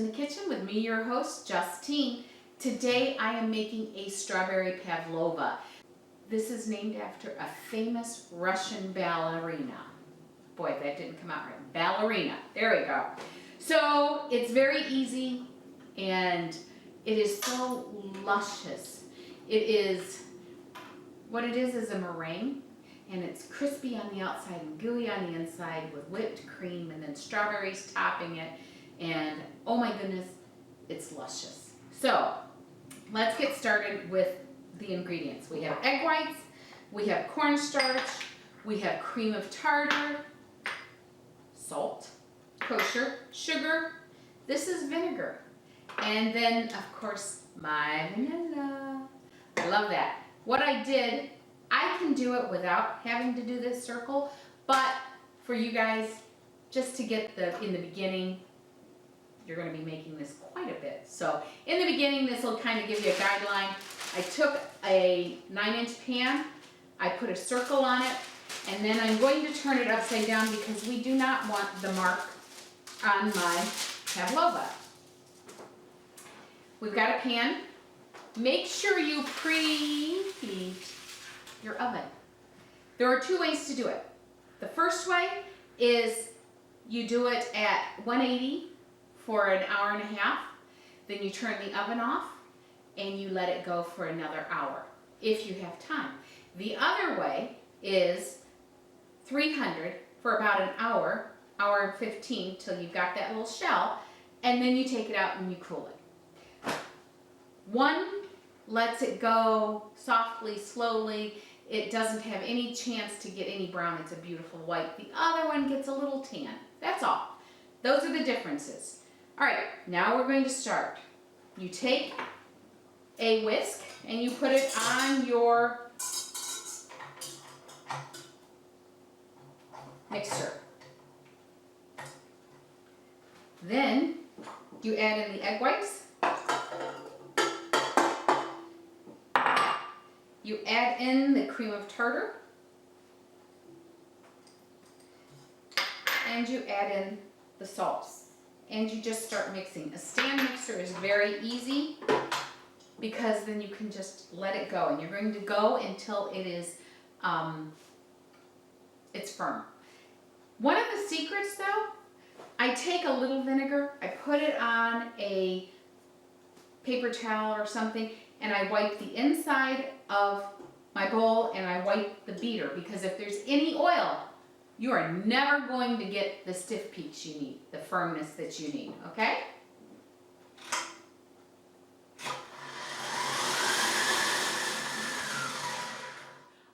in the Kitchen with me, your host, Justine. Today I am making a strawberry pavlova. This is named after a famous Russian ballerina. Boy, that didn't come out right. Ballerina. There we go. So it's very easy and it is so luscious. What it is a meringue, and it's crispy on the outside and gooey on the inside with whipped cream and then strawberries topping it. And oh my goodness, it's luscious. So let's get started with the ingredients. We have egg whites, we have cornstarch, we have cream of tartar, salt, kosher, sugar. This is vinegar. And then of course my vanilla. I love that. What I did, I can do it without having to do this circle, but for you guys, just to get in the beginning, you're going to be making this quite a bit. So in the beginning, this will kind of give you a guideline. I took a 9-inch pan, I put a circle on it, and then I'm going to turn it upside down because we do not want the mark on my pavlova. We've got a pan. Make sure you preheat your oven. There are two ways to do it. The first way is you do it at 180 for an hour and a half, then you turn the oven off and you let it go for another hour if you have time. The other way is 300 for about an hour, hour and 15 till you've got that little shell, and then you take it out and you cool it. One lets it go softly, slowly. It doesn't have any chance to get any brown. It's a beautiful white. The other one gets a little tan. That's all. Those are the differences. All right, now we're going to start. You take a whisk and you put it on your mixer. Then you add in the egg whites. You add in the cream of tartar. And you add in the salt. And you just start mixing. A stand mixer is very easy because then you can just let it go, and you're going to go until it is it's firm. One of the secrets though, I take a little vinegar, I put it on a paper towel or something, and I wipe the inside of my bowl and I wipe the beater, because if there's any oil, you are never going to get the stiff peaks you need, the firmness that you need, okay?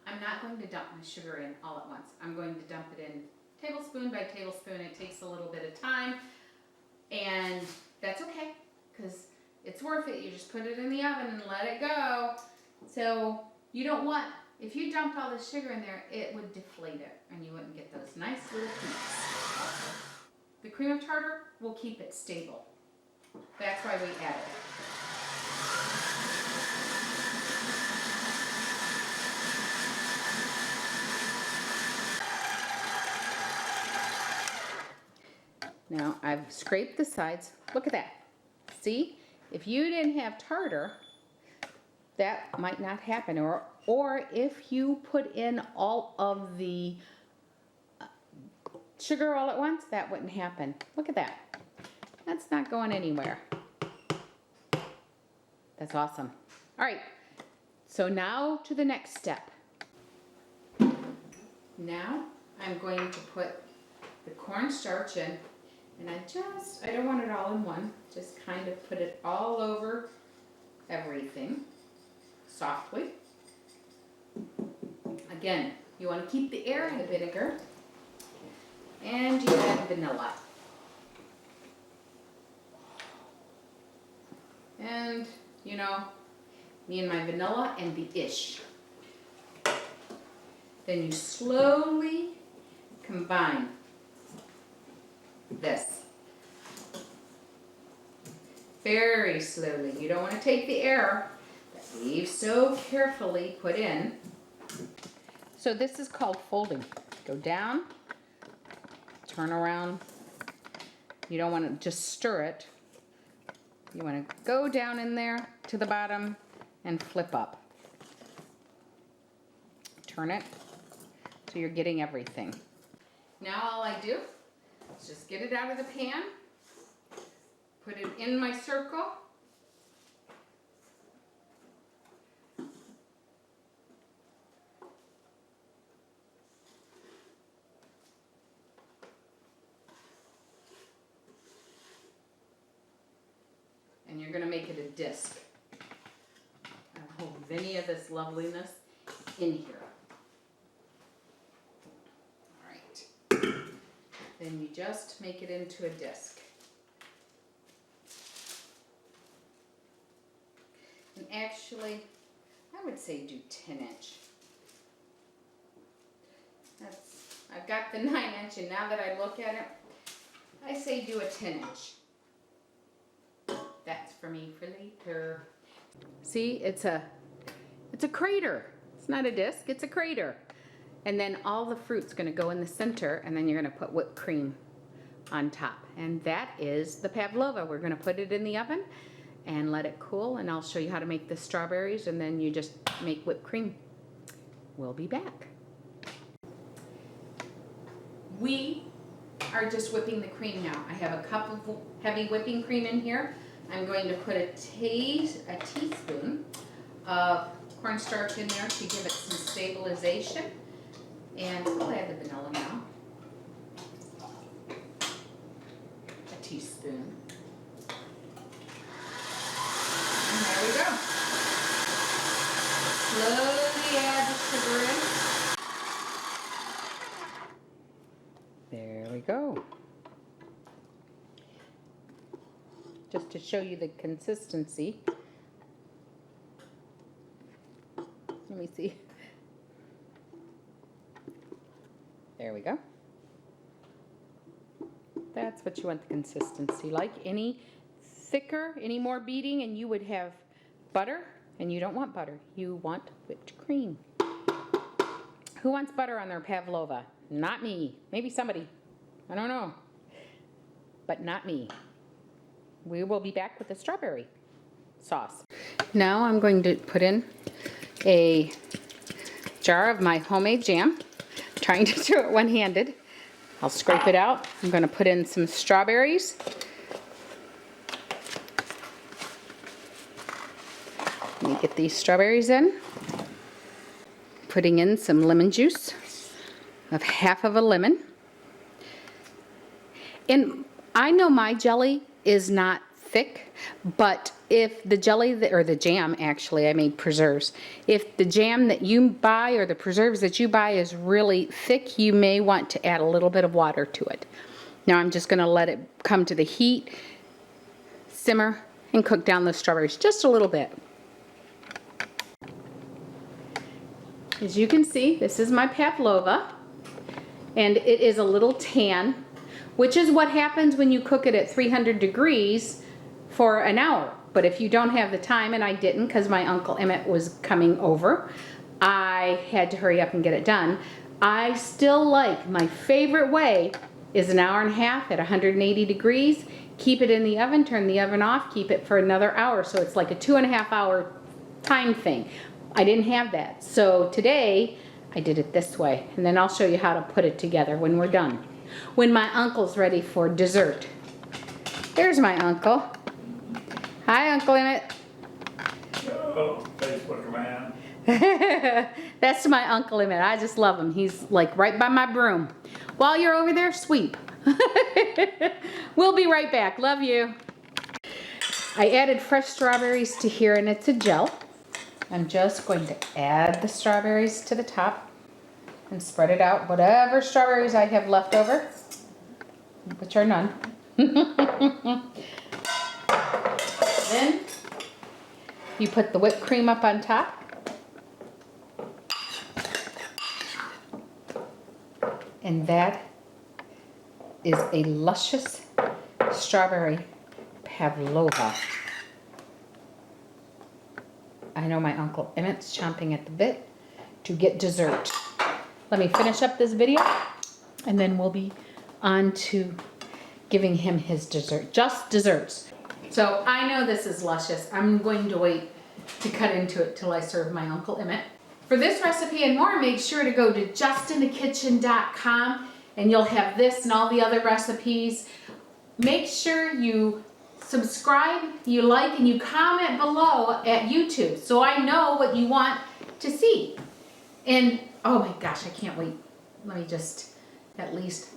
I'm not going to dump my sugar in all at once. I'm going to dump it in tablespoon by tablespoon. It takes a little bit of time, and that's okay, because it's worth it. You just put it in the oven and let it go. So you don't want, if you dumped all the sugar in there, it would deflate it and you wouldn't get those nice little peaks. The cream of tartar will keep it stable. That's why we added it. Now I've scraped the sides. Look at that. See? If you didn't have tartar, that might not happen. Or if you put in all of the sugar all at once, that wouldn't happen. Look at that. That's not going anywhere. That's awesome. All right, so now to the next step. Now I'm going to put the cornstarch in, and I don't want it all in one, just kind of put it all over everything softly. Again, you want to keep the air in the vinegar, and you add vanilla. And, you know, me and my vanilla and the ish. Then you slowly combine this. Very slowly. You don't want to take the air that we've so carefully put in. So this is called folding. Go down, turn around. You don't want to just stir it. You want to go down in there to the bottom and flip up. Turn it so you're getting everything. Now all I do is just get it out of the pan, put it in my circle, and you're going to make it a disc. And hold any of this loveliness in here. All right. Then you just make it into a disc. And actually, I would say do 10-inch. I've got the 9-inch, and now that I look at it, I say do a 10-inch. That's for me for later. See, it's a crater. It's not a disc, it's a crater. And then all the fruit's gonna go in the center, and then you're gonna put whipped cream on top. And that is the Pavlova. We're gonna put it in the oven and let it cool, and I'll show you how to make the strawberries, and then you just make whipped cream. We'll be back. We are just whipping the cream now. I have a cup of heavy whipping cream in here. I'm going to put a teaspoon of cornstarch in there to give it some stabilization. And I'll add the vanilla now. A teaspoon. And there we go. Slowly add the sugar in. There we go. Just to show you the consistency. Let me see. There we go. That's what you want the consistency like. Any thicker, any more beating, and you would have butter, and you don't want butter. You want whipped cream. Who wants butter on their Pavlova? Not me. Maybe somebody. I don't know. But not me. We will be back with the strawberry sauce. Now I'm going to put in a jar of my homemade jam. I'm trying to do it one-handed. I'll scrape it out. I'm going to put in some strawberries. Let me get these strawberries in. Putting in some lemon juice of half of a lemon. And I know my jelly is not thick, but if the jelly, or the jam actually, I made preserves. If the jam that you buy or the preserves that you buy is really thick, you may want to add a little bit of water to it. Now I'm just going to let it come to the heat, simmer, and cook down the strawberries just a little bit. As you can see, this is my Pavlova, and it is a little tan, which is what happens when you cook it at 300 degrees for an hour. But if you don't have the time, and I didn't because my Uncle Emmett was coming over, I had to hurry up and get it done. I still like, my favorite way is an hour and a half at 180 degrees. Keep it in the oven, turn the oven off, keep it for another hour. So it's like a 2.5 hour time thing. I didn't have that. So today I did it this way, and then I'll show you how to put it together when we're done. When my uncle's ready for dessert. There's my uncle. Hi, Uncle Emmett. Oh, Facebook man. That's my Uncle Emmett. I just love him. He's like right by my broom. While you're over there, sweep. We'll be right back. Love you. I added fresh strawberries to here, and it's a gel. I'm just going to add the strawberries to the top and spread it out. Whatever strawberries I have left over, which are none. Then you put the whipped cream up on top. And that is a luscious strawberry Pavlova. I know my Uncle Emmett's chomping at the bit to get dessert. Let me finish up this video, and then we'll be on to giving him his dessert. Just desserts. So I know this is luscious. I'm going to wait to cut into it till I serve my Uncle Emmett. For this recipe and more, make sure to go to justinthekitchen.com and you'll have this and all the other recipes. Make sure you subscribe, you like, and you comment below at YouTube so I know what you want to see. And oh my gosh, I can't wait. Let me just at least.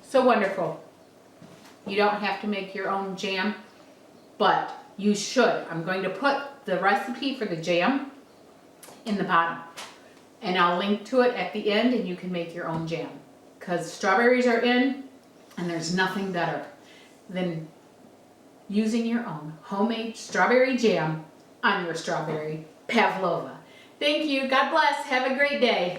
So wonderful. You don't have to make your own jam, but you should. I'm going to put the recipe for the jam in the bottom, and I'll link to it at the end, and you can make your own jam because strawberries are in, and there's nothing better than using your own homemade strawberry jam on your strawberry pavlova. Thank you. God bless. Have a great day.